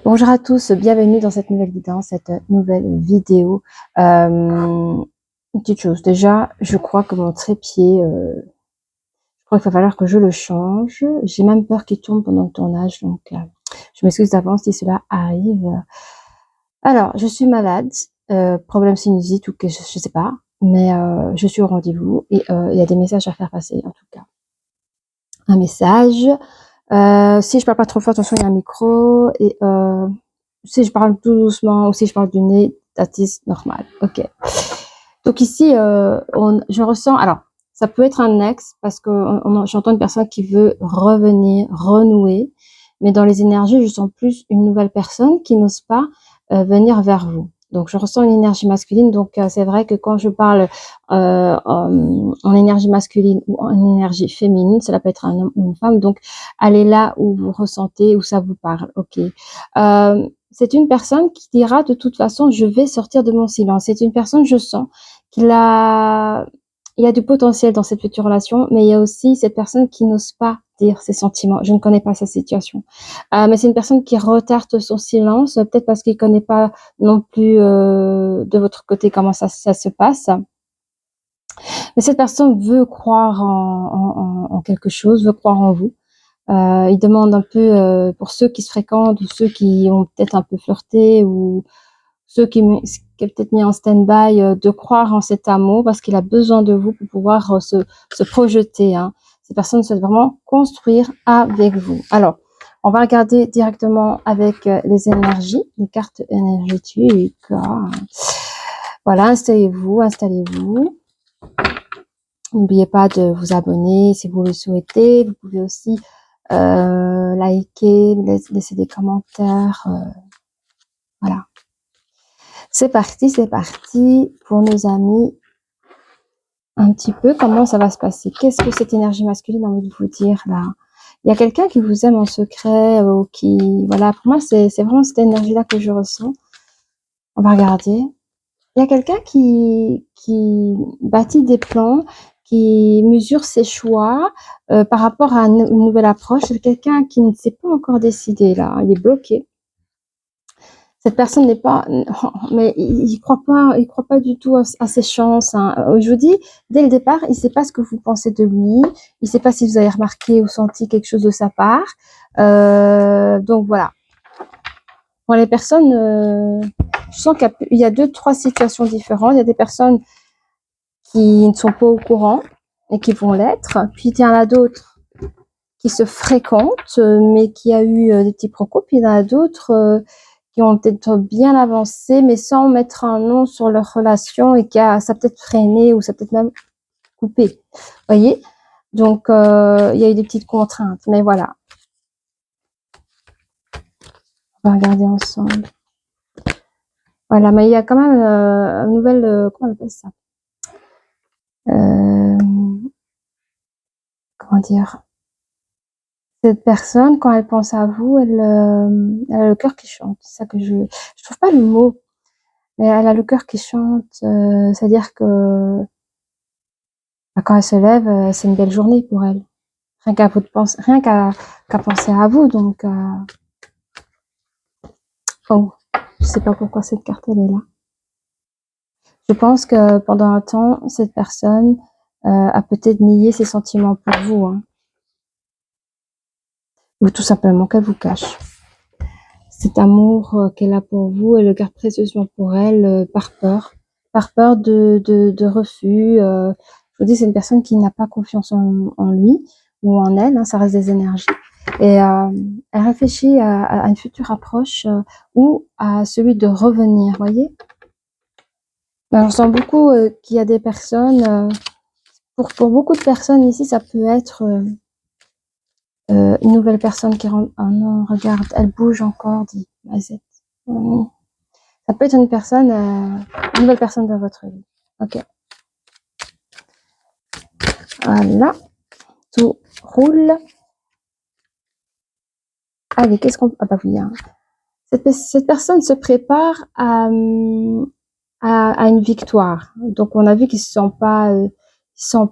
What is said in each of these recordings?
Bonjour à tous, bienvenue dans cette nouvelle vidéo, une petite chose, déjà, je crois que mon trépied, je crois qu'il va falloir que je le change. J'ai même peur qu'il tombe pendant le tournage, donc je m'excuse d'avance si cela arrive. Alors, je suis malade, problème sinusite ou que je sais pas, mais je suis au rendez-vous et il y a des messages à faire passer, en tout cas. Un message. Si je parle pas trop fort, attention, il y a un micro et si je parle tout doucement ou si je parle du nez, that is normal. Ok. Donc ici, je ressens. Alors, ça peut être un ex parce que j'entends une personne qui veut revenir, renouer, mais dans les énergies, je sens plus une nouvelle personne qui n'ose pas venir vers vous. Donc, je ressens une énergie masculine. Donc, c'est vrai que quand je parle en énergie masculine ou en énergie féminine, cela peut être un homme ou une femme. Donc, allez là où vous ressentez, où ça vous parle. Ok. C'est une personne qui dira de toute façon, je vais sortir de mon silence. C'est une personne, je sens, il y a du potentiel dans cette future relation, mais il y a aussi cette personne qui n'ose pas dire ses sentiments. Je ne connais pas sa situation. Mais c'est une personne qui retarde son silence, peut-être parce qu'il ne connaît pas non plus de votre côté comment ça se passe. Mais cette personne veut croire en quelque chose, veut croire en vous. Il demande un peu, pour ceux qui se fréquentent ou ceux qui ont peut-être un peu flirté ou ceux qui ont peut-être mis en stand-by, de croire en cet amour parce qu'il a besoin de vous pour pouvoir se projeter. Hein. Ces personnes souhaitent vraiment construire avec vous. Alors, on va regarder directement avec les énergies, les cartes énergétiques. Voilà, installez-vous. N'oubliez pas de vous abonner si vous le souhaitez. Vous pouvez aussi liker, laisser des commentaires. Voilà. C'est parti pour nos amis. Un petit peu, comment ça va se passer? Qu'est-ce que cette énergie masculine a envie de vous dire là? Il y a quelqu'un qui vous aime en secret ou qui... Voilà, pour moi, c'est vraiment cette énergie-là que je ressens. On va regarder. Il y a quelqu'un qui bâtit des plans, qui mesure ses choix par rapport à une nouvelle approche. C'est quelqu'un qui ne s'est pas encore décidé là, il est bloqué. Cette personne n'est pas, mais il croit pas du tout à ses chances. Hein. Je vous dis, dès le départ, il sait pas ce que vous pensez de lui. Il sait pas si vous avez remarqué ou senti quelque chose de sa part. Donc voilà. Pour les personnes, je sens qu'il y a 2-3 situations différentes. Il y a des personnes qui ne sont pas au courant et qui vont l'être. Puis il y en a d'autres qui se fréquentent, mais qui a eu des petits procos. Puis il y en a d'autres qui ont peut-être bien avancé, mais sans mettre un nom sur leur relation et ça peut-être freiné ou ça peut-être même coupé. Voyez? Donc, il y a eu des petites contraintes, mais voilà. On va regarder ensemble. Voilà, mais il y a quand même une nouvelle... comment on appelle ça? Comment dire? Cette personne, quand elle pense à vous, elle a le cœur qui chante. C'est ça que je trouve pas le mot, mais elle a le cœur qui chante. C'est-à-dire que quand elle se lève, c'est une belle journée pour elle. Rien qu'à penser à vous. Donc, oh, je sais pas pourquoi cette carte elle est là. Je pense que pendant un temps, cette personne a peut-être nié ses sentiments pour vous, hein. Ou tout simplement qu'elle vous cache. Cet amour qu'elle a pour vous, elle le garde précieusement pour elle par peur de refus. Je vous dis, c'est une personne qui n'a pas confiance en lui ou en elle, hein, ça reste des énergies. Et elle réfléchit à une future approche ou à celui de revenir, voyez. Ben, on sent beaucoup qu'il y a des personnes, pour beaucoup de personnes ici, ça peut être une nouvelle personne qui rentre. Oh non, regarde, elle bouge encore, dit Mazette. Ça peut être une personne, une nouvelle personne dans votre vie. Ok. Voilà. Tout roule. Allez, qu'est-ce qu'on... Ah bah oui, hein. Cette personne se prépare à une victoire. Donc, on a vu qu'ils se sent pas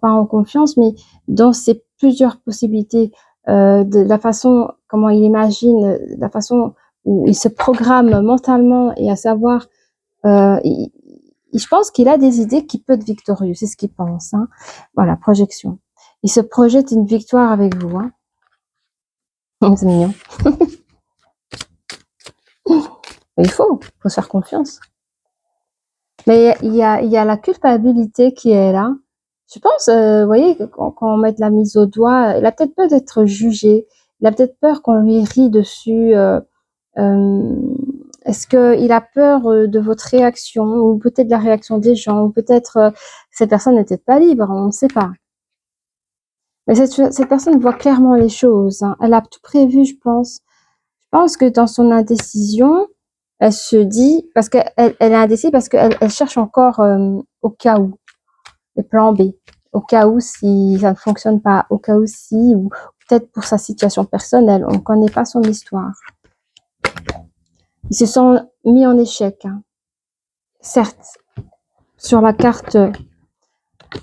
en confiance, mais dans ces plusieurs possibilités, de la façon comment il imagine, la façon où il se programme mentalement et à savoir, je pense qu'il a des idées qui peut être victorieux, c'est ce qu'il pense. Hein. Voilà, projection. Il se projette une victoire avec vous. Hein. C'est mignon. Il faut se faire confiance. Mais il y a la culpabilité qui est là. Je pense, vous voyez, quand on met la mise au doigt, il a peut-être peur d'être jugé. Il a peut-être peur qu'on lui rie dessus. Est-ce qu'il a peur de votre réaction ou peut-être de la réaction des gens ou peut-être cette personne n'est peut-être pas libre, on ne sait pas. Mais cette personne voit clairement les choses. Hein. Elle a tout prévu, je pense. Je pense que dans son indécision, elle se dit, parce qu'elle est indécise, parce qu'elle cherche encore au cas où, les plans B, au cas où si ça ne fonctionne pas, au cas où si, ou peut-être pour sa situation personnelle, on ne connaît pas son histoire. Ils se sont mis en échec, hein. Certes, sur la carte.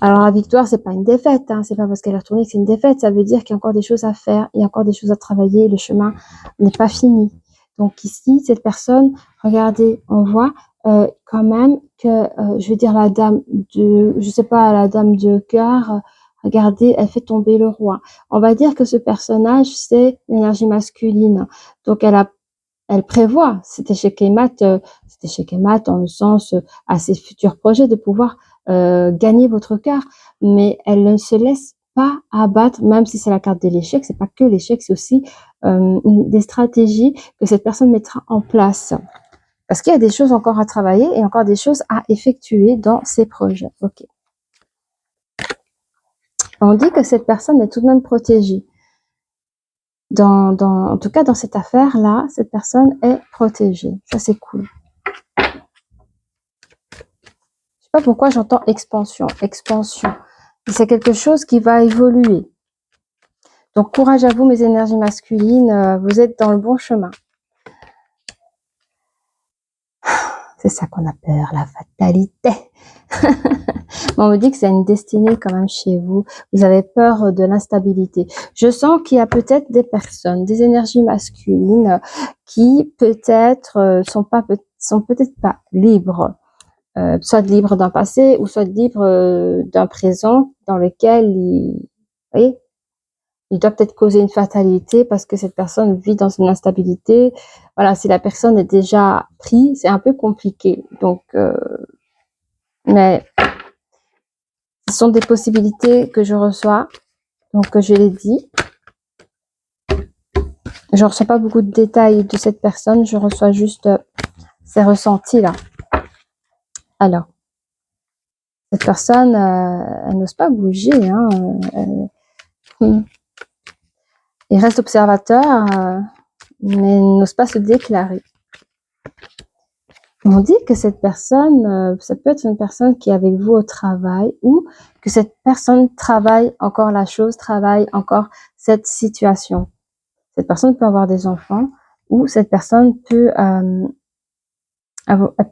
Alors la victoire, c'est pas une défaite, hein. C'est pas parce qu'elle est retournée que c'est une défaite. Ça veut dire qu'il y a encore des choses à faire, il y a encore des choses à travailler. Le chemin n'est pas fini. Donc ici, cette personne, regardez, on voit quand même que, je veux dire, la dame de, je sais pas, la dame de cœur. Regardez, elle fait tomber le roi. On va dire que ce personnage, c'est l'énergie masculine. Donc elle prévoit cet échec et mat dans le sens à ses futurs projets de pouvoir gagner votre cœur, mais elle ne se laisse pas abattre, même si c'est la carte de l'échec. C'est pas que l'échec, c'est aussi des stratégies que cette personne mettra en place. Parce qu'il y a des choses encore à travailler et encore des choses à effectuer dans ses projets. Ok. On dit que cette personne est tout de même protégée. En tout cas, dans cette affaire-là, cette personne est protégée. Ça, c'est cool. Je sais pas pourquoi j'entends expansion. C'est quelque chose qui va évoluer. Donc, courage à vous, mes énergies masculines. Vous êtes dans le bon chemin. C'est ça qu'on a peur, la fatalité. On me dit que c'est une destinée quand même chez vous. Vous avez peur de l'instabilité. Je sens qu'il y a peut-être des personnes, des énergies masculines qui peut-être sont peut-être pas libres. Soit libres d'un passé ou soit libres d'un présent dans lequel vous voyez, il doit peut-être causer une fatalité parce que cette personne vit dans une instabilité. Voilà, si la personne est déjà prise, c'est un peu compliqué. Donc, mais ce sont des possibilités que je reçois. Donc, je l'ai dit. Je ne reçois pas beaucoup de détails de cette personne. Je reçois juste ses ressentis là. Alors, cette personne, elle n'ose pas bouger. Hein, il reste observateur, mais il n'ose pas se déclarer. On dit que cette personne, ça peut être une personne qui est avec vous au travail ou que cette personne travaille encore la chose, travaille encore cette situation. Cette personne peut avoir des enfants ou cette personne peut, elle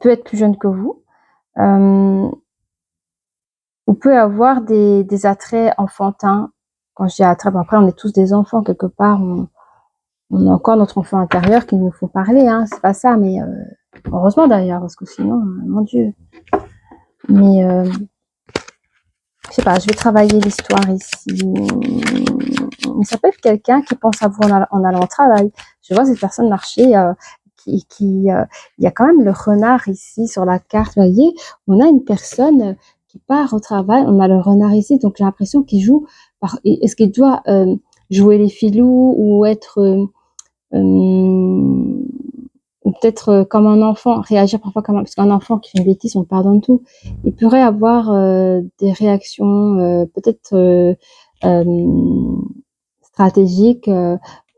peut être plus jeune que vous ou peut avoir des attraits enfantins. Quand je dis attraits, bon, après on est tous des enfants quelque part, on a encore notre enfant intérieur qui nous faut parler, hein, c'est pas ça, mais heureusement d'ailleurs, parce que sinon, mon Dieu. Mais je sais pas, je vais travailler l'histoire ici. Ça peut être quelqu'un qui pense à vous en allant au travail. Je vois cette personne marcher, il y a quand même le renard ici sur la carte, vous voyez. On a une personne qui part au travail, on a le renard ici, donc j'ai l'impression qu'il joue. Est-ce qu'il doit jouer les filous ou être ou peut-être comme un enfant, réagir parfois comme parce qu'un enfant qui fait une bêtise, on pardonne tout. Il pourrait avoir des réactions peut-être stratégiques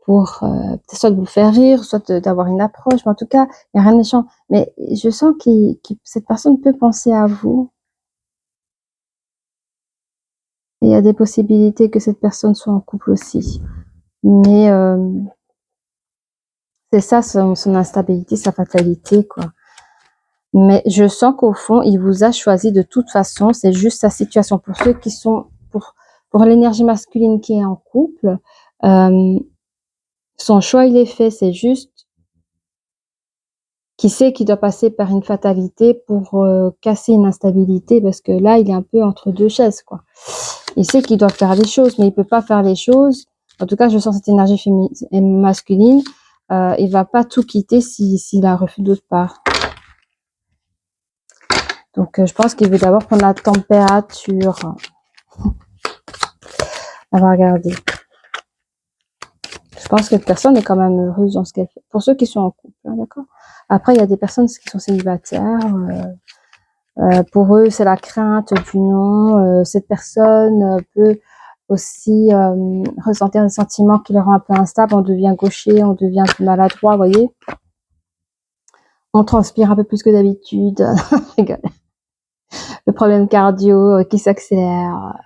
pour soit de vous faire rire, soit d'avoir une approche. Mais en tout cas, il n'y a rien de méchant. Mais je sens que cette personne peut penser à vous. Et il y a des possibilités que cette personne soit en couple aussi. Mais c'est ça son instabilité, sa fatalité, quoi. Mais je sens qu'au fond, il vous a choisi de toute façon. C'est juste sa situation. Pour ceux qui sont, pour l'énergie masculine qui est en couple, son choix, il est fait. C'est juste qui sait qu'il doit passer par une fatalité pour casser une instabilité, parce que là, il est un peu entre deux chaises, quoi. Il sait qu'il doit faire les choses, mais il peut pas faire les choses. En tout cas, je sens cette énergie féminine, masculine. Il va pas tout quitter s'il a un refus d'autre part. Donc, je pense qu'il veut d'abord prendre la température. On va regarder. Je pense que cette personne est quand même heureuse dans ce qu'elle fait. Pour ceux qui sont en couple, hein, d'accord. Après, il y a des personnes qui sont célibataires. Pour eux, c'est la crainte du non. Cette personne peut aussi ressentir des sentiments qui le rendent un peu instable. On devient gaucher, on devient plus maladroit, vous voyez. On transpire un peu plus que d'habitude. Le problème cardio qui s'accélère.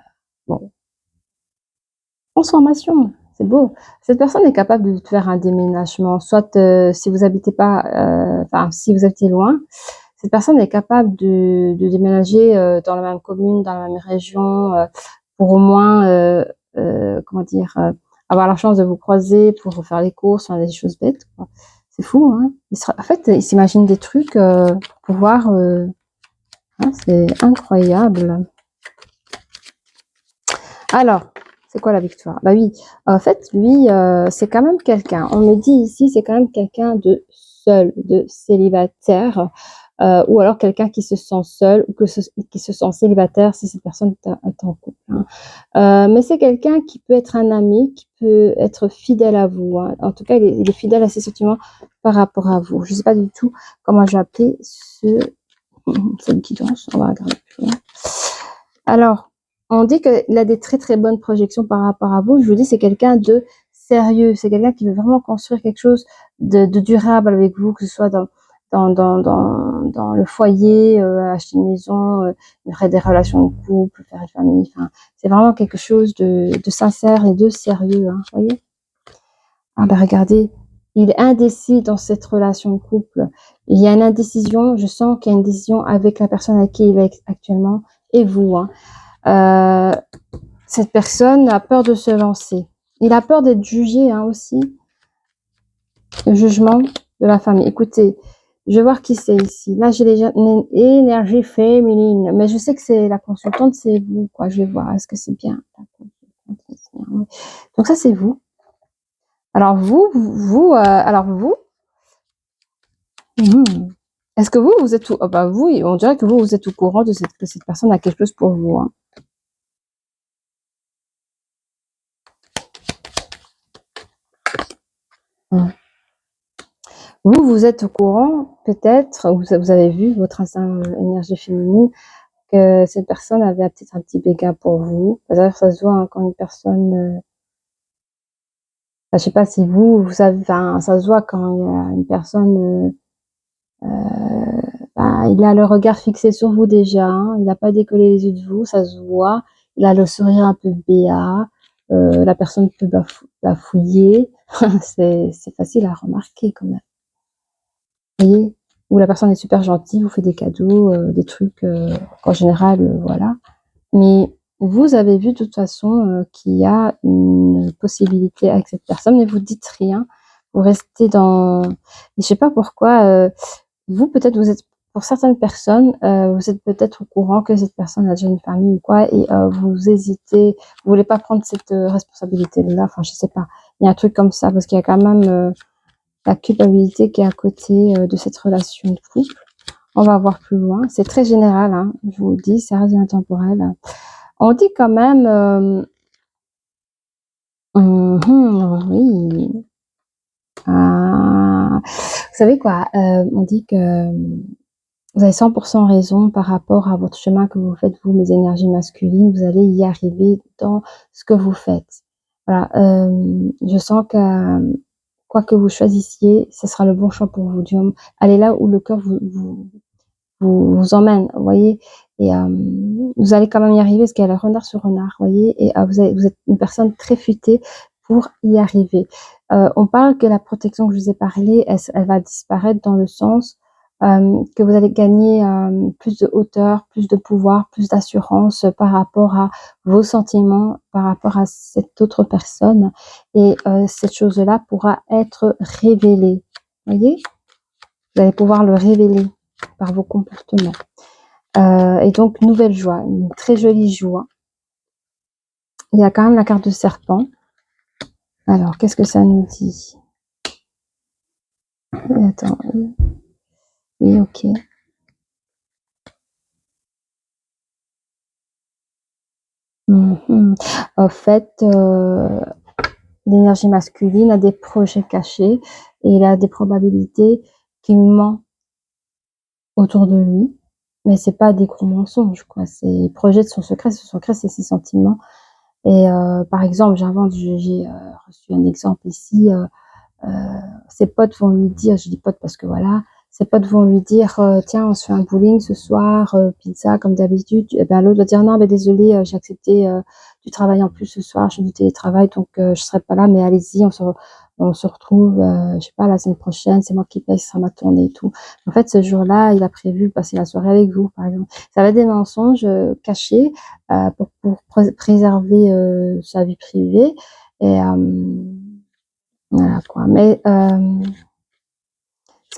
Bon. Transformation, c'est beau. Cette personne est capable de faire un déménagement, soit si vous habitez pas, enfin si vous habitez loin, cette personne est capable de déménager dans la même commune, dans la même région, pour au moins, comment dire, avoir la chance de vous croiser pour faire les courses, faire des choses bêtes, quoi. C'est fou, hein. En fait, il s'imagine des trucs pour pouvoir, hein, c'est incroyable. Alors, c'est quoi la victoire? Bah oui, en fait, lui, c'est quand même quelqu'un. On me dit ici, c'est quand même quelqu'un de seul, de célibataire, ou alors quelqu'un qui se sent seul ou qui se sent célibataire si cette personne est en couple, hein. Mais c'est quelqu'un qui peut être un ami, qui peut être fidèle à vous, hein. En tout cas, il est fidèle à ses sentiments par rapport à vous. Je ne sais pas du tout comment je vais appeler cette guidance. On va regarder plus loin. Alors, on dit qu'il a des très très bonnes projections par rapport à vous. Je vous dis, c'est quelqu'un de sérieux. C'est quelqu'un qui veut vraiment construire quelque chose de durable avec vous, que ce soit dans le foyer, acheter une maison, des relations de couple, faire une famille. Enfin, c'est vraiment quelque chose de sincère et de sérieux, hein, vous voyez. Ah ben regardez, il est indécis dans cette relation de couple. Il y a une indécision, je sens qu'il y a une décision avec la personne avec qui il est actuellement et vous, hein. Cette personne a peur de se lancer. Il a peur d'être jugé, hein, aussi. Le jugement de la famille. Écoutez, je vais voir qui c'est ici. Là, j'ai une énergie féminine, mais je sais que c'est la consultante, c'est vous, quoi. Je vais voir, est-ce que c'est bien? Donc ça, c'est vous. Alors vous, est-ce que vous êtes tout, oh bah vous, on dirait que vous êtes au courant de que cette personne a quelque chose pour vous, hein. Vous êtes au courant, peut-être, vous avez vu votre instinct énergie féminine, que cette personne avait peut-être un petit béguin pour vous. D'ailleurs, ça se voit, hein, quand une personne, je sais pas si vous savez, enfin, ça se voit quand il y a une personne, il a le regard fixé sur vous déjà, hein, il n'a pas décollé les yeux de vous, ça se voit. Il a le sourire un peu béat, la personne peut bafouiller. C'est facile à remarquer quand même. Vous voyez? Où la personne est super gentille, vous fait des cadeaux, des trucs, en général, voilà. Mais vous avez vu de toute façon qu'il y a une possibilité avec cette personne, mais vous dites rien. Vous restez dans... Je sais pas pourquoi, vous, peut-être, vous êtes, pour certaines personnes, vous êtes peut-être au courant que cette personne a déjà une famille ou quoi, et vous hésitez, vous voulez pas prendre cette responsabilité-là, enfin, je sais pas. Il y a un truc comme ça, parce qu'il y a quand même la culpabilité qui est à côté de cette relation de couple. On va voir plus loin. C'est très général, hein, je vous le dis, ça reste intemporel. On dit quand même... oui. Vous savez quoi, on dit que vous avez 100% raison par rapport à votre chemin que vous faites, vous, mes énergies masculines. Vous allez y arriver dans ce que vous faites. Voilà, je sens que quoi que vous choisissiez, ce sera le bon choix pour vous. Allez là où le cœur vous emmène, vous voyez. Et vous allez quand même y arriver parce qu'il y a le renard sur renard, vous voyez. Et vous êtes une personne très futée pour y arriver. On parle que la protection que je vous ai parlé, elle va disparaître dans le sens que vous allez gagner plus de hauteur, plus de pouvoir, plus d'assurance par rapport à vos sentiments, par rapport à cette autre personne. Et cette chose-là pourra être révélée, vous voyez. Vous allez pouvoir le révéler par vos comportements. Et donc, nouvelle joie, une très jolie joie. Il y a quand même la carte de serpent. Alors, qu'est-ce que ça nous dit? Attends. Oui, ok. En fait, l'énergie masculine a des projets cachés et il a des probabilités qu'il ment autour de lui, mais c'est pas des gros mensonges, quoi. Il projette son secret c'est ses sentiments. Et par exemple, j'ai reçu un exemple ici, ses potes vont lui dire, je dis potes parce que voilà, ses potes vont lui dire, tiens, on se fait un bowling ce soir, pizza comme d'habitude. Et ben l'autre va dire non, mais désolé, j'ai accepté du travail en plus ce soir, je fais du télétravail, donc je serai pas là, mais allez-y, on se retrouve, je sais pas, la semaine prochaine, c'est moi qui paye, ce sera ma tournée et tout. En fait, ce jour-là, il a prévu passer la soirée avec vous, par exemple. Ça va être des mensonges cachés pour préserver sa vie privée. Et voilà quoi. Mais ce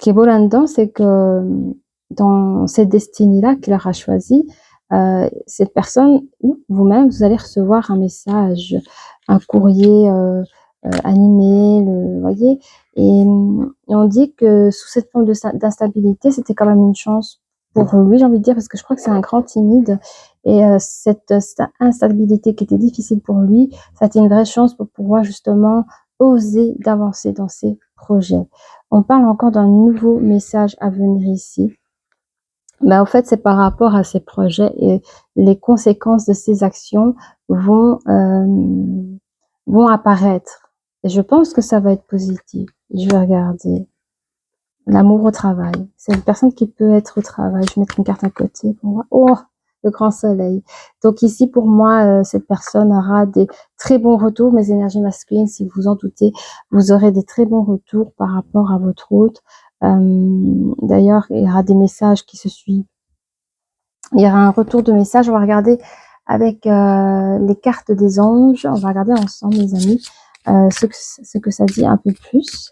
qui est beau là-dedans, c'est que dans cette destinée-là qu'il aura choisie, cette personne ou vous-même, vous allez recevoir un message, un courrier animé, vous voyez. Et on dit que sous cette forme d'instabilité, c'était quand même une chance pour lui, j'ai envie de dire, parce que je crois que c'est un grand timide. Et cette instabilité qui était difficile pour lui, ça a été une vraie chance pour pouvoir justement oser d'avancer dans ses projets. On parle encore d'un nouveau message à venir ici. Mais en fait, c'est par rapport à ces projets et les conséquences de ces actions vont, vont apparaître. Et je pense que ça va être positif. Je vais regarder. L'amour au travail. C'est une personne qui peut être au travail. Je vais mettre une carte à côté pour moi. Oh, le grand soleil. Donc ici, pour moi, cette personne aura des très bons retours. Mes énergies masculines, si vous en doutez, vous aurez des très bons retours par rapport à votre hôte. D'ailleurs, il y aura des messages qui se suivent. Il y aura un retour de message. On va regarder avec les cartes des anges. On va regarder ensemble, les amis, ce que ça dit un peu plus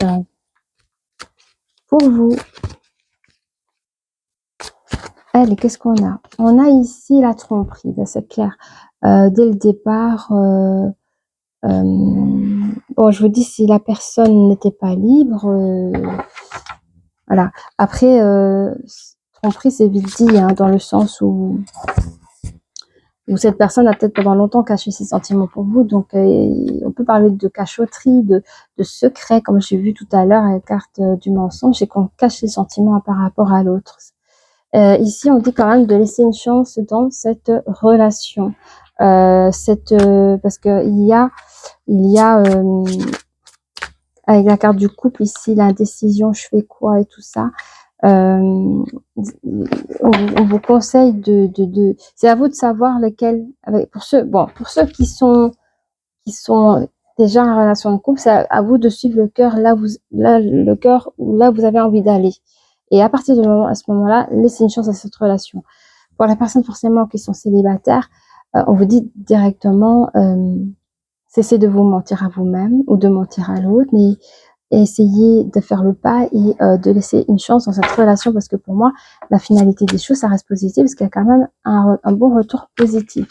pour vous. Allez, qu'est-ce qu'on a? On a ici la tromperie, ben, c'est clair. Dès le départ, bon, je vous dis, si la personne n'était pas libre, voilà. Après, tromperie, c'est vite dit, hein, dans le sens où cette personne a peut-être pendant longtemps caché ses sentiments pour vous. Donc, on peut parler de cachotterie, de secret, comme j'ai vu tout à l'heure à la carte du mensonge, et qu'on cache ses sentiments par rapport à l'autre. Ici, on dit quand même de laisser une chance dans cette relation. Parce que il y a avec la carte du couple ici, l'indécision, je fais quoi et tout ça. On vous conseille c'est à vous de savoir lesquels, pour ceux qui sont déjà en relation de couple, c'est à vous de suivre le cœur le cœur où là vous avez envie d'aller. Et à partir à ce moment-là, laissez une chance à cette relation. Pour les personnes forcément qui sont célibataires, on vous dit directement, cessez de vous mentir à vous-même ou de mentir à l'autre, mais essayez de faire le pas et de laisser une chance dans cette relation, parce que pour moi, la finalité des choses, ça reste positif, parce qu'il y a quand même un bon retour positif.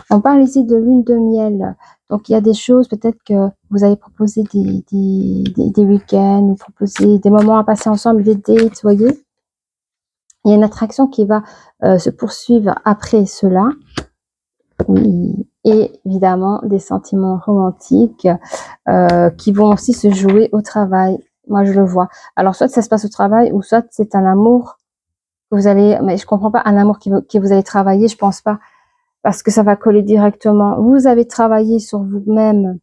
On parle ici de lune de miel. Donc, il y a des choses, peut-être que vous allez proposer des week-ends, ou proposer des moments à passer ensemble, des dates, vous voyez. Il y a une attraction qui va se poursuivre après cela. Oui. Et évidemment, des sentiments romantiques qui vont aussi se jouer au travail. Moi, je le vois. Alors, soit ça se passe au travail, ou soit c'est un amour que vous allez... Mais je comprends pas, un amour que vous allez travailler, je pense pas. Parce que ça va coller directement. Vous avez travaillé sur vous-même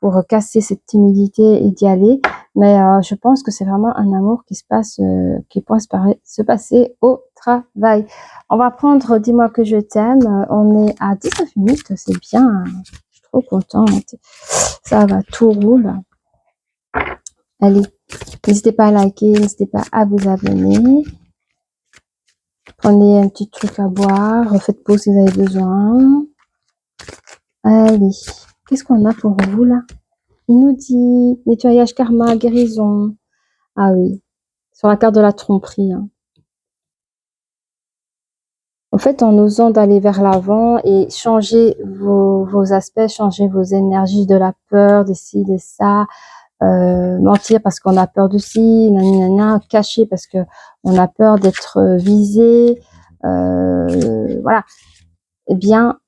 pour casser cette timidité et d'y aller. Mais je pense que c'est vraiment un amour qui pourrait se passer au travail. On va prendre Dis-moi que je t'aime. On est à 19 minutes, c'est bien. Je suis trop contente. Ça va, tout roule. Allez, n'hésitez pas à liker, n'hésitez pas à vous abonner. Prenez un petit truc à boire, faites pause si vous avez besoin. Allez, qu'est-ce qu'on a pour vous là? Il nous dit nettoyage karma, guérison. Ah oui, sur la carte de la tromperie. Hein. En fait, en osant d'aller vers l'avant et changer vos aspects, changer vos énergies de la peur, de ci, de ça, mentir parce qu'on a peur de ci, nanana, cacher parce que on a peur d'être visé, voilà. Eh bien,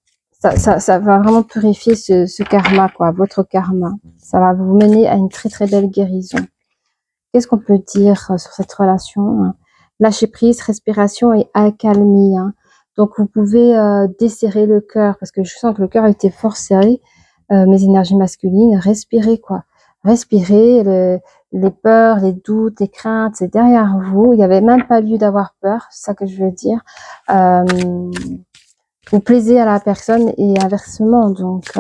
ça va vraiment purifier ce karma, quoi, votre karma. Ça va vous mener à une très très belle guérison. Qu'est-ce qu'on peut dire sur cette relation? Hein? Lâcher prise, respiration et accalmie. Hein. Donc, vous pouvez desserrer le cœur parce que je sens que le cœur a été fort serré. Mes énergies masculines, respirez quoi. Respirez, les peurs, les doutes, les craintes, c'est derrière vous. Il n'y avait même pas lieu d'avoir peur, c'est ça que je veux dire. Vous plaisez à la personne et inversement, donc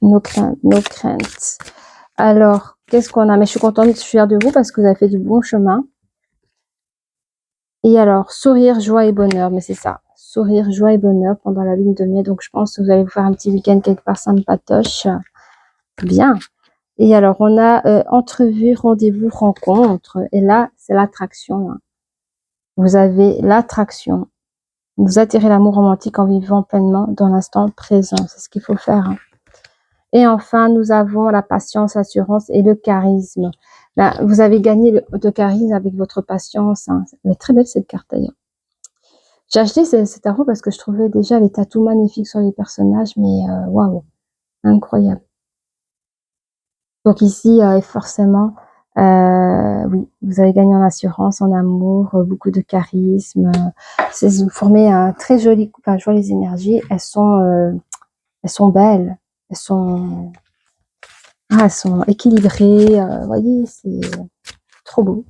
nos craintes, nos craintes. Alors, qu'est-ce qu'on a? Mais je suis contente, je suis fière de vous parce que vous avez fait du bon chemin. Et alors, sourire, joie et bonheur, mais c'est ça. Sourire, joie et bonheur pendant la lune de miel. Donc, je pense que vous allez vous faire un petit week-end quelque part sympatoche. Bien. Et alors, on a entrevue, rendez-vous, rencontre. Et là, c'est l'attraction. Hein. Vous avez l'attraction. Vous attirez l'amour romantique en vivant pleinement dans l'instant présent. C'est ce qu'il faut faire. Hein. Et enfin, nous avons la patience, l'assurance et le charisme. Là, vous avez gagné de charisme avec votre patience. Hein. Elle est très belle cette carte d'ailleurs. J'ai acheté cet tarot parce que je trouvais déjà les tatous magnifiques sur les personnages, mais waouh, incroyable. Donc ici, forcément, oui, vous avez gagné en assurance, en amour, beaucoup de charisme. Vous formez un très joli couple. Enfin, je vois les énergies, elles sont belles, elles sont équilibrées. Vous voyez, c'est trop beau.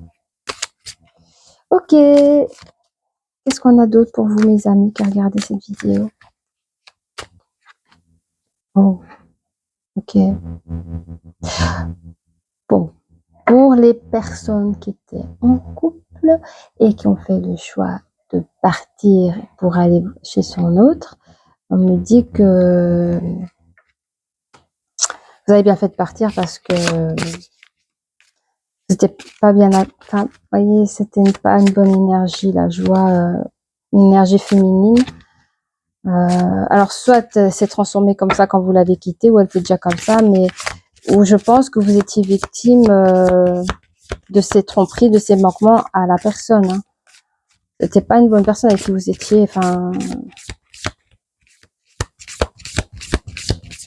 Ok, qu'est-ce qu'on a d'autre pour vous, mes amis, qui regardez cette vidéo? Oh, ok. Bon, pour les personnes qui étaient en couple et qui ont fait le choix de partir pour aller chez son autre, on me dit que vous avez bien fait de partir parce que c'était pas bien, enfin, vous voyez, c'était pas une bonne énergie, là, je vois une énergie féminine. Alors, soit c'est transformé comme ça quand vous l'avez quitté, ou elle était déjà comme ça, mais où je pense que vous étiez victime de ces tromperies, de ces manquements à la personne. Hein. C'était pas une bonne personne avec qui vous étiez. Enfin,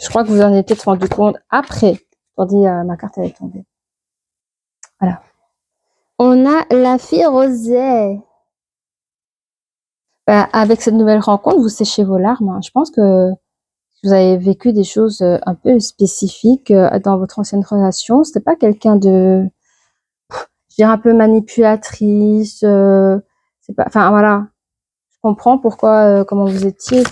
je crois que vous en étiez rendu compte après. Tandis ma carte elle est tombée. Voilà. On a la fille rosée. Ben, avec cette nouvelle rencontre, vous séchez vos larmes. Hein. Je pense que vous avez vécu des choses un peu spécifiques dans votre ancienne relation. C'était pas quelqu'un de, je dirais, un peu manipulatrice. C'est pas, enfin voilà. Je comprends pourquoi, comment vous étiez.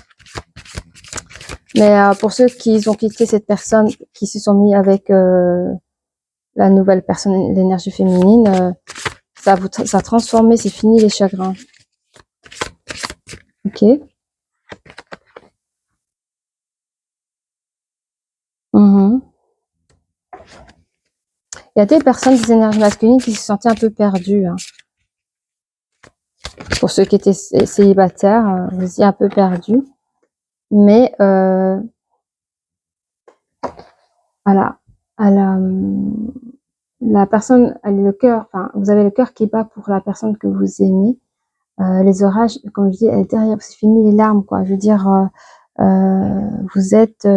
Mais pour ceux qui ont quitté cette personne, qui se sont mis avec la nouvelle personne, l'énergie féminine, ça a transformé, c'est fini les chagrins. Ok. Il y a des personnes, des énergies masculines qui se sentaient un peu perdues. Hein. Pour ceux qui étaient célibataires, vous étiez un peu perdus. Mais voilà, la personne, elle est le cœur. Enfin, vous avez le cœur qui bat pour la personne que vous aimez. Les orages, comme je dis, elle est derrière. C'est fini les larmes, quoi. Je veux dire, vous êtes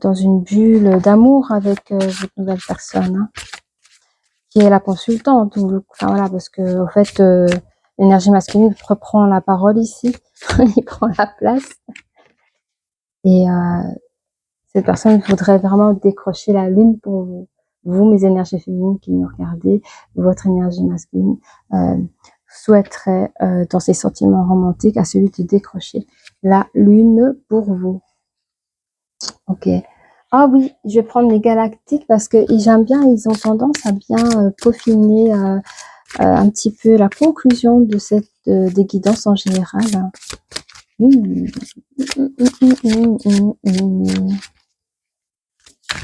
dans une bulle d'amour avec votre nouvelle personne, hein, qui est la consultante. Enfin voilà, parce que au fait, l'énergie masculine reprend la parole ici, il prend la place. Et cette personne voudrait vraiment décrocher la lune pour vous. Vous, mes énergies féminines qui nous regardez, votre énergie masculine souhaiterait dans ses sentiments romantiques à celui de décrocher la lune pour vous. Ok. Ah oui, je vais prendre les galactiques parce que j'aime bien, ils ont tendance à bien peaufiner un petit peu la conclusion de cette des guidances en général.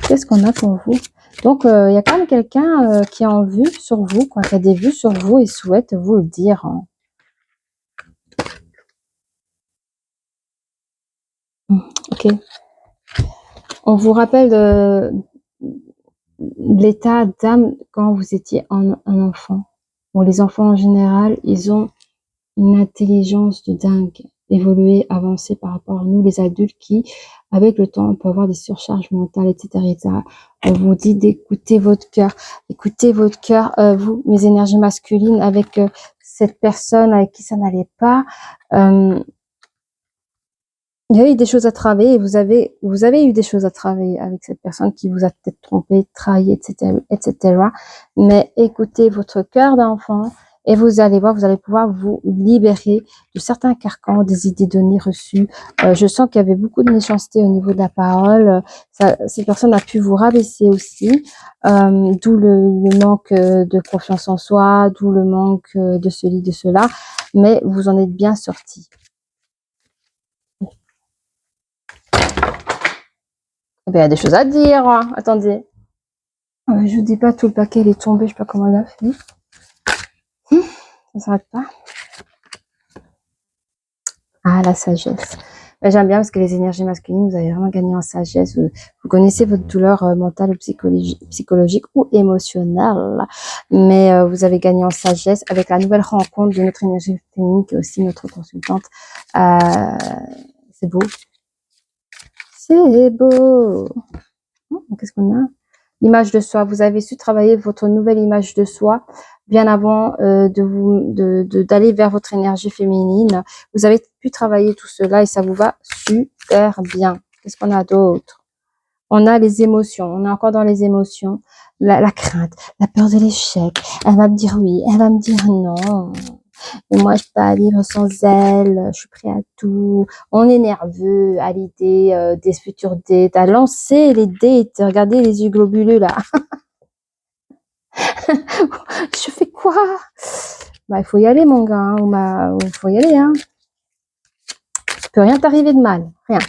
Qu'est-ce qu'on a pour vous? Donc, il y a quand même quelqu'un qui est en vue sur vous, quoi, qui a des vues sur vous et souhaite vous le dire. Hein. Ok. On vous rappelle de l'état d'âme quand vous étiez un enfant. Bon, les enfants en général, ils ont une intelligence de dingue, évoluer, avancer par rapport à nous, les adultes, qui, avec le temps, on peut avoir des surcharges mentales, etc., etc. On vous dit d'écouter votre cœur. Écoutez votre cœur, vous, mes énergies masculines, avec cette personne avec qui ça n'allait pas. Il y a eu des choses à travailler et vous avez eu des choses à travailler avec cette personne qui vous a peut-être trompé, trahi, etc., etc. Mais écoutez votre cœur d'enfant et vous allez voir, vous allez pouvoir vous libérer de certains carcans, des idées données reçues. Je sens qu'il y avait beaucoup de méchanceté au niveau de la parole. Cette personne a pu vous rabaisser aussi, d'où le manque de confiance en soi, d'où le manque de ceci, de cela. Mais vous en êtes bien sorti. Eh bien, il y a des choses à dire. Hein. Attendez. Je vous dis pas, tout le paquet, il est tombé. Je sais pas comment il a fait. Ça s'arrête pas. Ah, la sagesse. J'aime bien parce que les énergies masculines, vous avez vraiment gagné en sagesse. Vous connaissez votre douleur mentale ou psychologique ou émotionnelle. Mais vous avez gagné en sagesse avec la nouvelle rencontre de notre énergie féminine qui est aussi notre consultante. C'est beau. C'est beau. Qu'est-ce qu'on a? L'image de soi. Vous avez su travailler votre nouvelle image de soi bien avant d'aller vers votre énergie féminine. Vous avez pu travailler tout cela et ça vous va super bien. Qu'est-ce qu'on a d'autre? On a les émotions. On est encore dans les émotions. La crainte, la peur de l'échec. Elle va me dire oui, elle va me dire non. Et moi, je peux pas vivre sans elle, je suis prêt à tout. On est nerveux à l'idée des futures dates, à lancer les dates. Regardez les yeux globuleux, là. Je fais quoi? Bah, il faut y aller, mon gars. Hein, il faut y aller, hein. Il peut rien t'arriver de mal. Rien.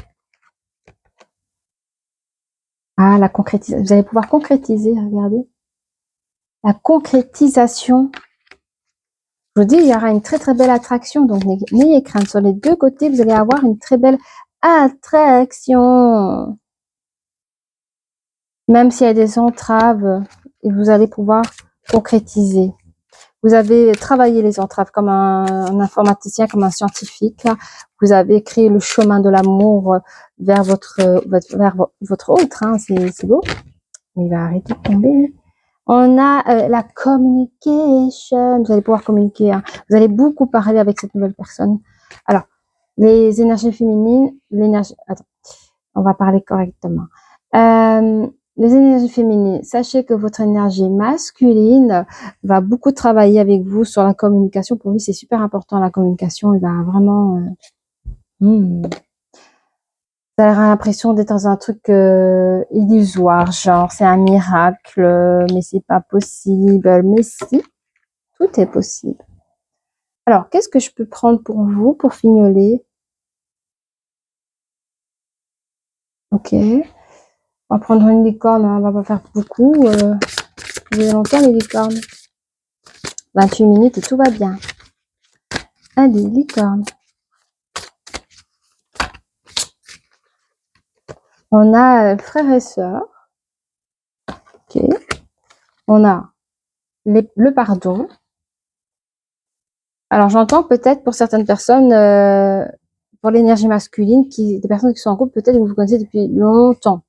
Ah, la concrétisation. Vous allez pouvoir concrétiser, regardez. La concrétisation. Je vous dis, il y aura une très très belle attraction, donc n'ayez crainte. Sur les deux côtés, vous allez avoir une très belle attraction. Même s'il y a des entraves, et vous allez pouvoir concrétiser. Vous avez travaillé les entraves comme un informaticien, comme un scientifique. Là. Vous avez créé le chemin de l'amour vers votre autre. Hein. C'est beau. Mais il va arrêter de tomber. On a la communication. Vous allez pouvoir communiquer. Hein. Vous allez beaucoup parler avec cette nouvelle personne. Alors, les énergies féminines, Attends, on va parler correctement. Les énergies féminines, sachez que votre énergie masculine va beaucoup travailler avec vous sur la communication. Pour lui, c'est super important la communication. Il va vraiment... Vous avez l'impression d'être dans un truc illusoire, genre c'est un miracle, mais c'est pas possible. Mais si, tout est possible. Alors, qu'est-ce que je peux prendre pour vous, pour fignoler? Ok. On va prendre une licorne, hein, on va pas faire beaucoup. Vous avez longtemps les licornes. 28 minutes et tout va bien. Allez, licorne. On a frères et sœurs. Ok. On a le pardon. Alors j'entends peut-être pour certaines personnes, pour l'énergie masculine, des personnes qui sont en couple, peut-être que vous vous connaissez depuis longtemps.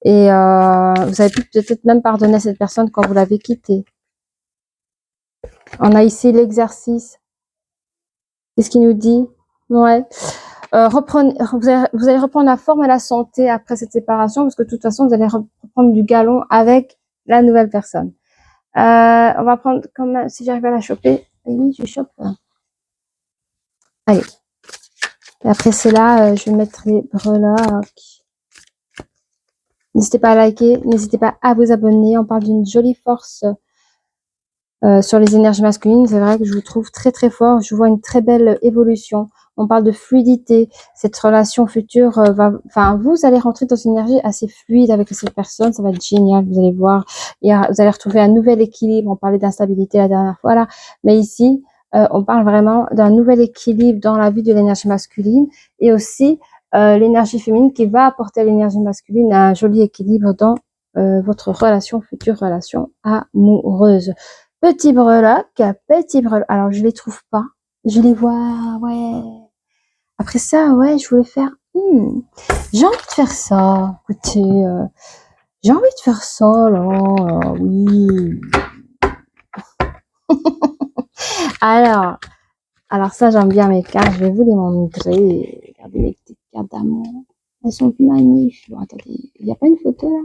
Et vous avez pu peut-être même pardonner à cette personne quand vous l'avez quittée. On a ici l'exercice. Qu'est-ce qu'il nous dit? Ouais. Vous allez reprendre la forme et la santé après cette séparation, parce que de toute façon, vous allez reprendre du galon avec la nouvelle personne. On va prendre comme si j'arrive à la choper. Oui, je chope. Allez. Et après cela, je vais mettre les breloques. N'hésitez pas à liker, n'hésitez pas à vous abonner. On parle d'une jolie force sur les énergies masculines. C'est vrai que je vous trouve très très fort. Je vois une très belle évolution. on parle de fluidité. Cette relation future vous allez rentrer dans une énergie assez fluide avec cette personne, ça va être génial, vous allez voir. Vous allez retrouver un nouvel équilibre, on parlait d'instabilité la dernière fois, là, mais ici, on parle vraiment d'un nouvel équilibre dans la vie de l'énergie masculine et aussi l'énergie féminine qui va apporter à l'énergie masculine un joli équilibre dans votre future relation amoureuse. Petit breloque. Alors, je les trouve pas. Je les vois, ouais. Après ça, ouais, je voulais faire... j'ai envie de faire ça. Écoutez, j'ai envie de faire ça, là. Oui. Alors ça, j'aime bien mes cartes. Je vais vous les montrer. Regardez les petites cartes d'amour. Elles sont magnifiques. Bon, attendez, il n'y a pas une photo, là?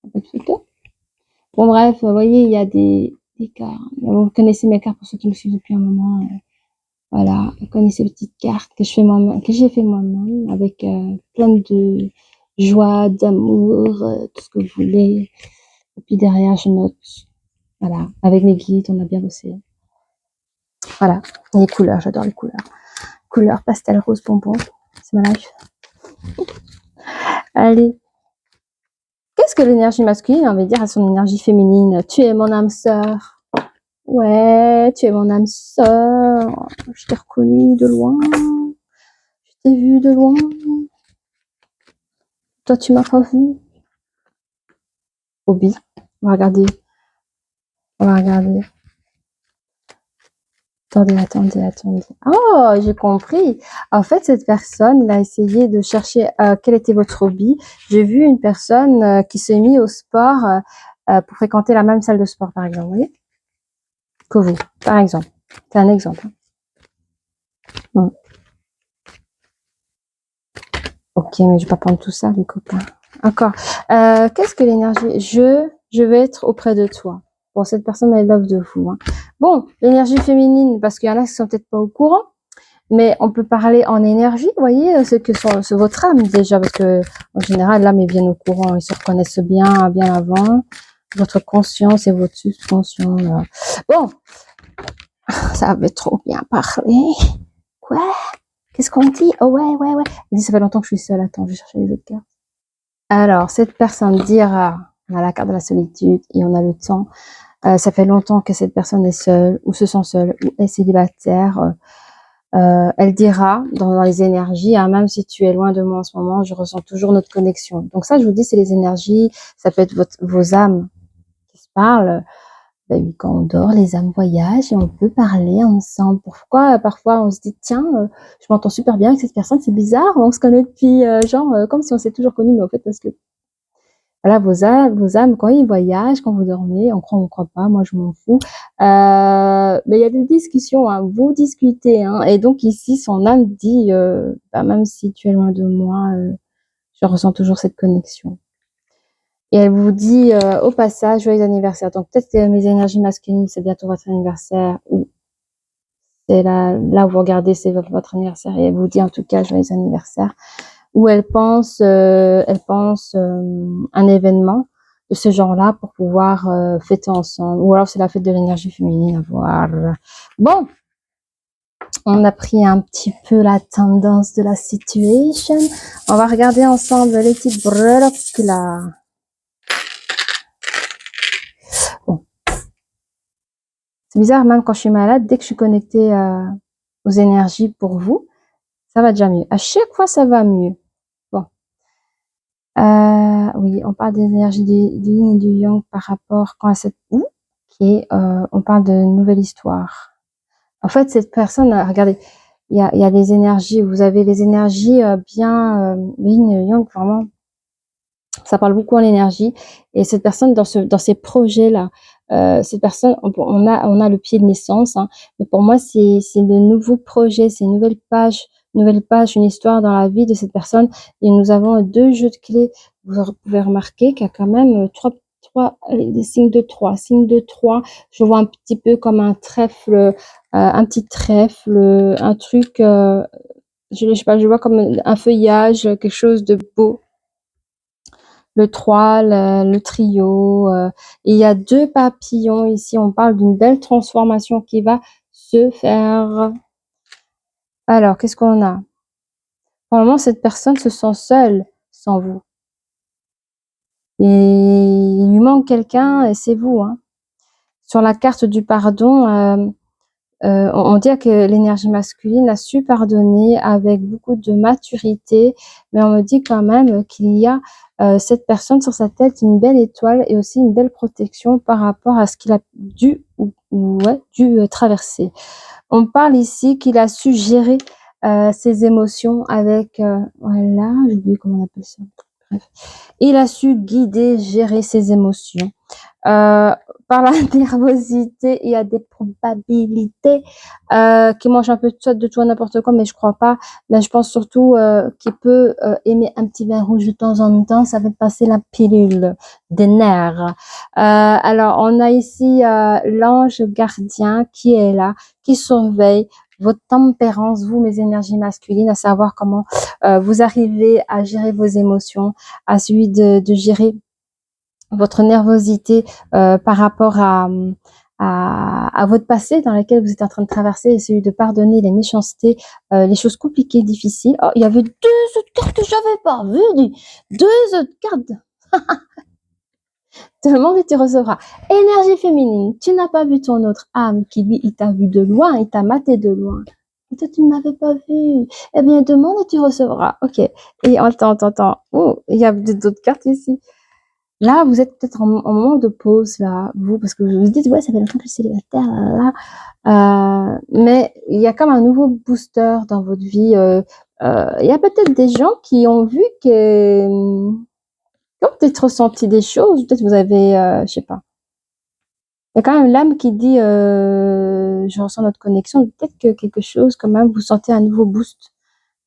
Il n'y a pas de photo? Bon, bref, vous voyez, il y a des cartes. Vous connaissez mes cartes pour ceux qui me suivent depuis un moment. Voilà, vous connaissez ces petites cartes que j'ai fait moi-même avec plein de joie, d'amour, tout ce que vous voulez. Et puis derrière, je note. Voilà, avec mes guides, on a bien bossé. Voilà, les couleurs, j'adore les couleurs. Couleur pastel rose bonbon, c'est ma life. Allez. Qu'est-ce que l'énergie masculine a envie de dire à son énergie féminine? Tu es mon âme sœur. Ouais, tu es mon âme sœur. Je t'ai reconnu de loin. Je t'ai vu de loin. Toi, tu m'as pas vu. Obi, on va regarder. Attendez. Oh, j'ai compris. En fait, cette personne, elle a essayé de chercher quel était votre hobby. J'ai vu une personne qui s'est mise au sport pour fréquenter la même salle de sport, par exemple, vous voyez, que vous, par exemple. C'est un exemple. Ok, mais je vais pas prendre tout ça, les copains. Encore. Qu'est-ce que l'énergie? Je vais être auprès de toi. Bon, cette personne, elle love de vous. Hein. Bon, l'énergie féminine, parce qu'il y en a qui sont peut-être pas au courant, mais on peut parler en énergie, vous voyez, c'est votre âme déjà, parce que en général, l'âme est bien au courant, ils se reconnaissent bien avant. Votre conscience et votre subconscient. Là. Bon, ça avait trop bien parlé. Quoi? Qu'est-ce qu'on dit? Oh ouais. Il dit, ça fait longtemps que je suis seule. Attends, je vais chercher les autres cartes. Alors, cette personne dira, on a la carte de la solitude et on a le temps. Ça fait longtemps que cette personne est seule, ou se sent seule, ou est célibataire. Elle dira dans les énergies, hein, même si tu es loin de moi en ce moment, je ressens toujours notre connexion. Donc ça, je vous dis, c'est les énergies, ça peut être vos âmes qui se parlent. Ben oui, quand on dort, les âmes voyagent et on peut parler ensemble. Pourquoi parfois on se dit, tiens, je m'entends super bien avec cette personne, c'est bizarre, on se connaît depuis, comme si on s'est toujours connus, mais en fait, parce que voilà, vos âmes, quand ils voyagent, quand vous dormez, on croit pas, moi je m'en fous. Mais il y a des discussions, hein, vous discutez, hein, et donc ici, son âme dit, même si tu es loin de moi, je ressens toujours cette connexion. Et elle vous dit au passage, joyeux anniversaire. Donc peut-être que mes énergies masculines, c'est bientôt votre anniversaire, ou c'est là où vous regardez, c'est votre anniversaire, et elle vous dit en tout cas joyeux anniversaire. Où elle pense un événement de ce genre-là pour pouvoir fêter ensemble. Ou alors c'est la fête de l'énergie féminine à voir. Bon, on a pris un petit peu la tendance de la situation. On va regarder ensemble les petites breloques là. Bon. C'est bizarre, même quand je suis malade, dès que je suis connectée aux énergies pour vous, ça va déjà mieux. À chaque fois, ça va mieux. Oui, on parle des énergies du yin et du yang par rapport quand à cette on parle de nouvelle histoire. En fait, cette personne, regardez, il y a les énergies, vous avez les énergies bien yin et yang, vraiment, ça parle beaucoup en énergie. Et cette personne, dans ces projets-là, cette personne, on a le pied de naissance, hein, mais pour moi, c'est de nouveaux projets, c'est une nouvelle page, une histoire dans la vie de cette personne. Et nous avons 2 jeux de clés. Vous pouvez remarquer qu'il y a quand même des signes de 3. Signes de 3, je vois un petit peu comme un trèfle, un petit trèfle, un truc, je sais pas, je vois comme un feuillage, quelque chose de beau. Le 3, le trio. Et il y a 2 papillons ici. On parle d'une belle transformation qui va se faire. Alors, qu'est-ce qu'on a? Pour le moment, cette personne se sent seule sans vous. Et il lui manque quelqu'un et c'est vous, hein. Sur la carte du pardon, on dit que l'énergie masculine a su pardonner avec beaucoup de maturité, mais on me dit quand même qu'il y a cette personne sur sa tête, une belle étoile et aussi une belle protection par rapport à ce qu'il a dû traverser. On parle ici qu'il a su gérer ses émotions avec, voilà, j'ai oublié comment on appelle ça. Bref. Il a su guider, gérer ses émotions. Par la nervosité, il y a des probabilités qu'il mange un peu de tout et n'importe quoi, mais je crois pas. Mais je pense surtout qu'il peut aimer un petit vin rouge de temps en temps, ça fait passer la pilule des nerfs. Alors, on a ici l'ange gardien qui est là, qui surveille votre tempérance, vous, mes énergies masculines, à savoir comment vous arrivez à gérer vos émotions, à celui de gérer votre nervosité par rapport à votre passé dans lequel vous êtes en train de traverser et celui de pardonner les méchancetés, les choses compliquées, difficiles. Oh, il y avait 2 autres cartes que j'avais pas vues. 2 autres cartes. Demande et tu recevras. Énergie féminine, tu n'as pas vu ton autre âme qui, lui, il t'a vu de loin, il t'a maté de loin. Et toi, tu ne l'avais pas vu. Eh bien, demande et tu recevras. Ok. Et attends. Oh, il y a d'autres cartes ici. Là, vous êtes peut-être en moment de pause, là, vous, parce que vous vous dites, ouais, ça fait longtemps que je suis célibataire, mais il y a comme un nouveau booster dans votre vie. Il y a peut-être des gens qui ont vu que, qui ont peut-être ressenti des choses, peut-être vous avez, je sais pas. Il y a quand même l'âme qui dit, je ressens notre connexion, peut-être que quelque chose, quand même, vous sentez un nouveau boost,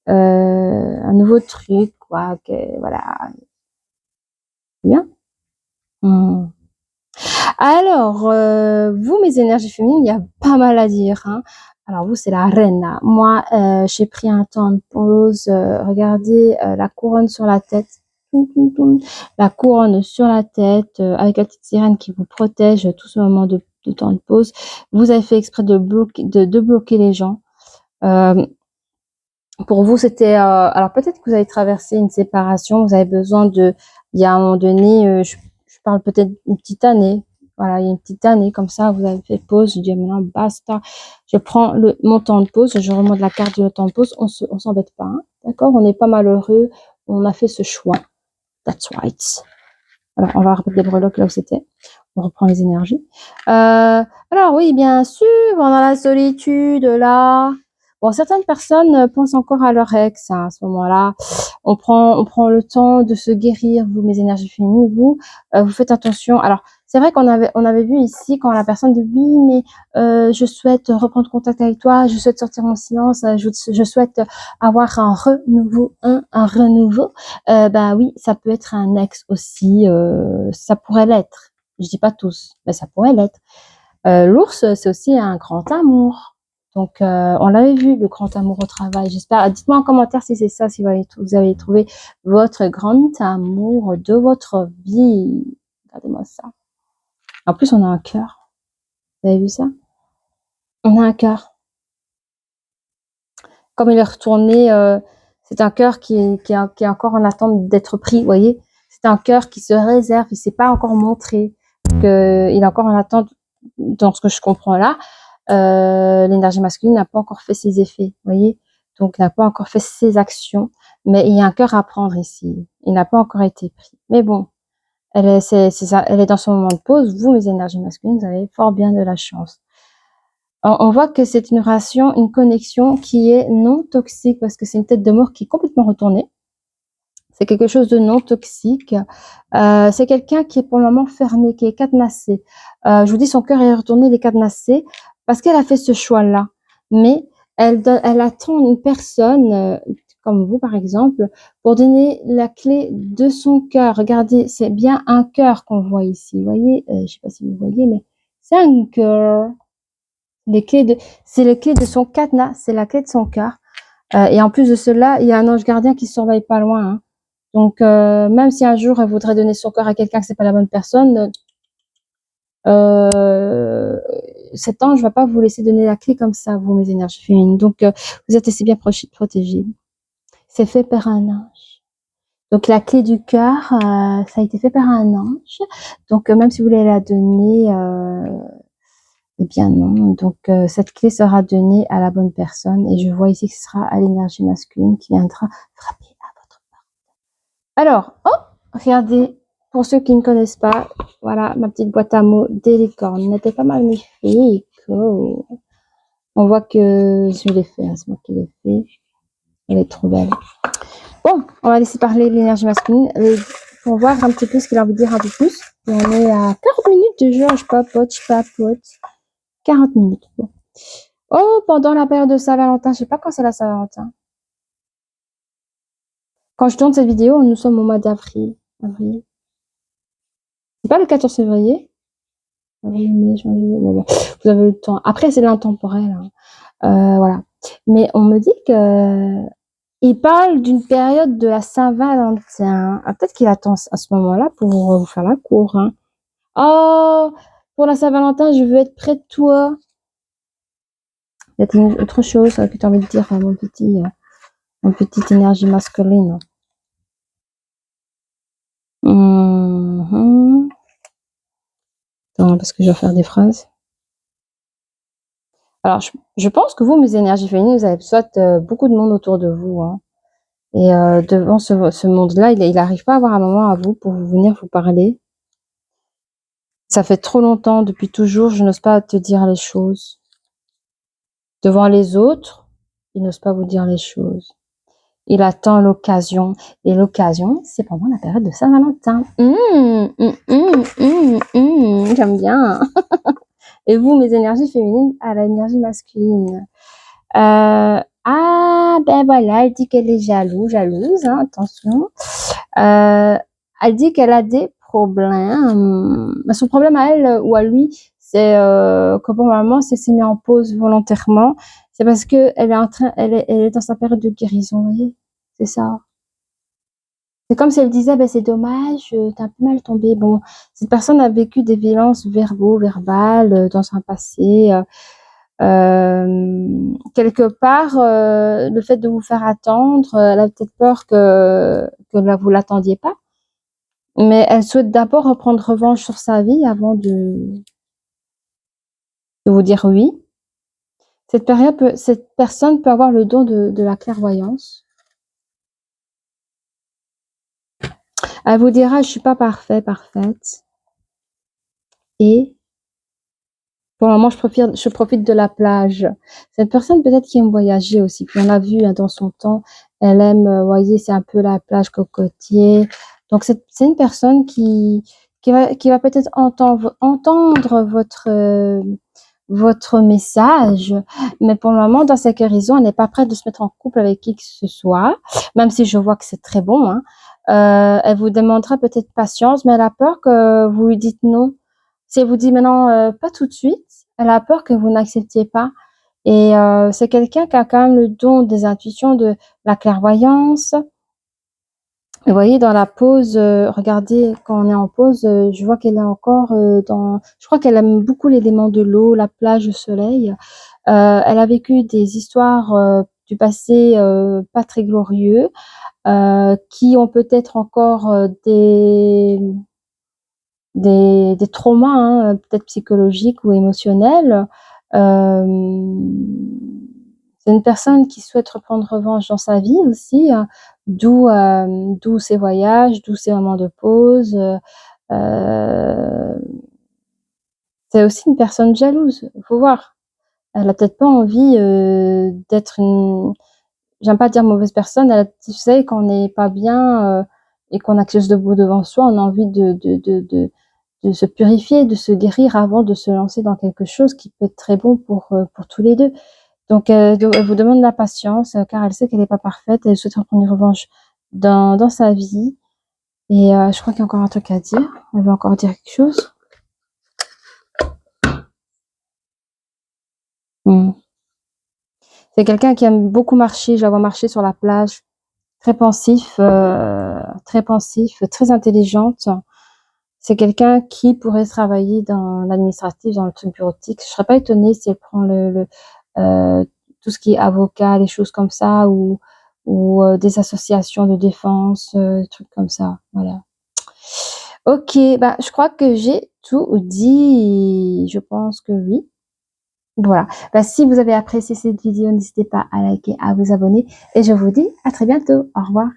un nouveau truc, quoi, que, voilà. Bien. Mmh. Alors, vous, mes énergies féminines, il y a pas mal à dire, hein. Alors vous, c'est la reine, là. Moi, j'ai pris un temps de pause. Regardez la couronne sur la tête. Toum, toum, toum. La couronne sur la tête, avec la petite sirène qui vous protège tout ce moment de temps de pause. Vous avez fait exprès de bloquer les gens. Pour vous, c'était... alors peut-être que vous avez traversé une séparation. Vous avez besoin de... Il y a un moment donné, je parle peut-être une petite année. Voilà, il y a une petite année comme ça, vous avez fait pause. Je dis maintenant, basta. Je prends mon temps de pause. Je remonte la carte du temps de pause. On s'embête pas, hein, d'accord? On n'est pas malheureux. On a fait ce choix. That's right. Alors, on va remettre les breloques là où c'était. On reprend les énergies. Alors oui, bien sûr, pendant la solitude, là. Bon, certaines personnes pensent encore à leur ex, hein, à ce moment-là. On prend le temps de se guérir, vous, mes énergies féminines, vous faites attention. Alors, c'est vrai on avait vu ici quand la personne dit oui, mais je souhaite reprendre contact avec toi, je souhaite sortir mon silence, je souhaite avoir un renouveau, un renouveau. Ben oui, ça peut être un ex aussi, ça pourrait l'être. Je dis pas tous, mais ça pourrait l'être. L'ours, c'est aussi un grand amour. Donc, on l'avait vu, le grand amour au travail. J'espère. Dites-moi en commentaire si c'est ça, si vous avez trouvé votre grand amour de votre vie. Regardez-moi ça. En plus, on a un cœur. Vous avez vu ça? On a un cœur. Comme il est retourné, c'est un cœur qui est encore en attente d'être pris. Vous voyez, c'est un cœur qui se réserve. Il s'est pas encore montré. Il est encore en attente. Dans ce que je comprends là, l'énergie masculine n'a pas encore fait ses effets, vous voyez, donc n'a pas encore fait ses actions, mais il y a un cœur à prendre ici. Il n'a pas encore été pris. Mais bon, elle est dans son moment de pause. Vous, les énergies masculines, vous avez fort bien de la chance. On voit que c'est une relation, une connexion qui est non toxique parce que c'est une tête de mort qui est complètement retournée. C'est quelque chose de non toxique. C'est quelqu'un qui est pour le moment fermé, qui est cadenassé. Je vous dis, son cœur est retourné, il est cadenassé parce qu'elle a fait ce choix-là. Mais elle attend une personne comme vous, par exemple, pour donner la clé de son cœur. Regardez, c'est bien un cœur qu'on voit ici. Vous voyez, je ne sais pas si vous voyez, mais c'est un cœur. C'est les clés de son cadenas, c'est la clé de son cœur. Et en plus de cela, il y a un ange gardien qui surveille pas loin, hein. Donc, même si un jour elle voudrait donner son cœur à quelqu'un que c'est pas la bonne personne, euh, cet ange ne va pas vous laisser donner la clé comme ça, vous, mes énergies féminines. Donc, vous êtes assez bien protégés. C'est fait par un ange. Donc, la clé du cœur, ça a été fait par un ange. Donc, même si vous voulez la donner, eh bien non. Donc, cette clé sera donnée à la bonne personne. Et je vois ici que ce sera à l'énergie masculine qui viendra frapper à votre porte. Alors, regardez, pour ceux qui ne connaissent pas, voilà ma petite boîte à mots des licornes. N'était pas magnifique. Oh. On voit que je l'ai fait, hein, c'est moi qui l'ai fait. Elle est trop belle. Bon, on va laisser parler l'énergie masculine pour voir un petit peu ce qu'il a envie de dire un peu plus. Et on est à 40 minutes de jeu, je papote. 40 minutes. Bon. Oh, pendant la période de Saint-Valentin, je sais pas quand c'est la Saint-Valentin. Quand je tourne cette vidéo, nous sommes au mois d'avril. C'est pas le 14 février. Avril, mai, janvier, bon, vous avez le temps. Après, c'est l'intemporel. Hein. Voilà. Mais on me dit que il parle d'une période de la Saint-Valentin. Ah, peut-être qu'il attend à ce moment-là pour vous faire la cour. Hein. Oh, pour la Saint-Valentin, je veux être près de toi. Il y a une autre chose que tu as envie de dire, mon petite énergie masculine. Attends, parce que je vais faire des phrases. Alors, je pense que vous, mes énergies féminines, vous avez soit beaucoup de monde autour de vous. Hein. Et devant ce monde-là, il n'arrive pas à avoir un moment à vous pour venir vous parler. Ça fait trop longtemps, depuis toujours, je n'ose pas te dire les choses. Devant les autres, il n'ose pas vous dire les choses. Il attend l'occasion. Et l'occasion, c'est pendant la période de Saint-Valentin. J'aime bien. Et vous, mes énergies féminines, à l'énergie masculine. Ben voilà, elle dit qu'elle est jalouse, hein, attention. Elle dit qu'elle a des problèmes. Son problème à elle ou à lui, c'est que pour le moment, c'est s'est mis en pause volontairement. C'est parce que elle est dans sa période de guérison, vous voyez. C'est ça. C'est comme si elle disait, ben c'est dommage, t'es un peu mal tombé. Bon, cette personne a vécu des violences verbales dans un passé. Quelque part, le fait de vous faire attendre, elle a peut-être peur que vous l'attendiez pas. Mais elle souhaite d'abord reprendre revanche sur sa vie avant de vous dire oui. Cette personne peut avoir le don de la clairvoyance. Elle vous dira, je suis pas parfaite. Et pour le moment, je profite de la plage. Cette personne peut-être qui aime voyager aussi. Puis on a vu hein, dans son temps, elle aime, voyez, c'est un peu la plage cocotier. Donc c'est une personne qui va peut-être entendre votre message, mais pour le moment, dans sa guérison, elle n'est pas prête de se mettre en couple avec qui que ce soit, même si je vois que c'est très bon. Hein. Elle vous demandera peut-être patience, mais elle a peur que vous lui dites non. Si elle vous dit maintenant pas tout de suite, elle a peur que vous n'acceptiez pas. Et c'est quelqu'un qui a quand même le don des intuitions, de la clairvoyance. Vous voyez, dans la pause, regardez, quand on est en pause, je vois qu'elle est encore je crois qu'elle aime beaucoup l'élément de l'eau, la plage, le soleil. Elle a vécu des histoires du passé pas très glorieux, qui ont peut-être encore des traumas, hein, peut-être psychologiques ou émotionnels. C'est une personne qui souhaite reprendre revanche dans sa vie aussi, d'où ses voyages, d'où ses moments de pause. C'est aussi une personne jalouse, il faut voir. Elle a peut-être pas envie d'être une... J'aime pas dire mauvaise personne, tu sais, quand on n'est pas bien et qu'on a quelque chose de beau devant soi, on a envie de se purifier, de se guérir avant de se lancer dans quelque chose qui peut être très bon pour tous les deux. Donc, elle vous demande la patience, car elle sait qu'elle n'est pas parfaite, elle souhaite reprendre une revanche dans sa vie. Et je crois qu'il y a encore un truc à dire. Elle veut encore dire quelque chose. C'est quelqu'un qui aime beaucoup marcher, je la vois marcher sur la plage, très pensif, très intelligente. C'est quelqu'un qui pourrait travailler dans l'administratif, dans le truc bureautique. Je serais pas étonnée si elle prend tout ce qui est avocat, des choses comme ça, ou des associations de défense, des trucs comme ça. Voilà. Ok, bah, je crois que j'ai tout dit. Je pense que oui. Voilà. Bah, si vous avez apprécié cette vidéo, n'hésitez pas à liker, à vous abonner. Et je vous dis à très bientôt. Au revoir.